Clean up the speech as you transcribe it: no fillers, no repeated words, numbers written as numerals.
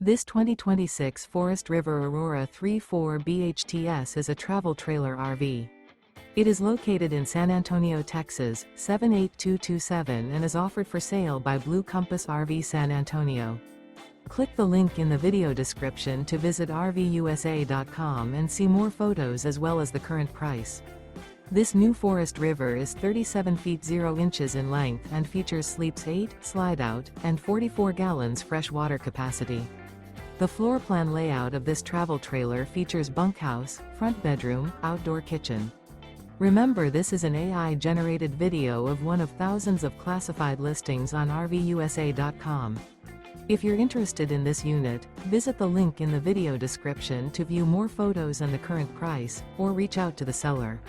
This 2026 Forest River Aurora 3.4 BHTS is a travel trailer RV. It is located in San Antonio, Texas, 78227 and is offered for sale by Blue Compass RV San Antonio. Click the link in the video description to visit RVUSA.com and see more photos as well as the current price. This new Forest River is 37 feet 0 inches in length and features sleeps 8, slide-out, and 44 gallons fresh water capacity. The floor plan layout of this travel trailer features bunkhouse, front bedroom, outdoor kitchen. Remember, this is an AI-generated video of one of thousands of classified listings on RVUSA.com. If you're interested in this unit, visit the link in the video description to view more photos and the current price, or reach out to the seller.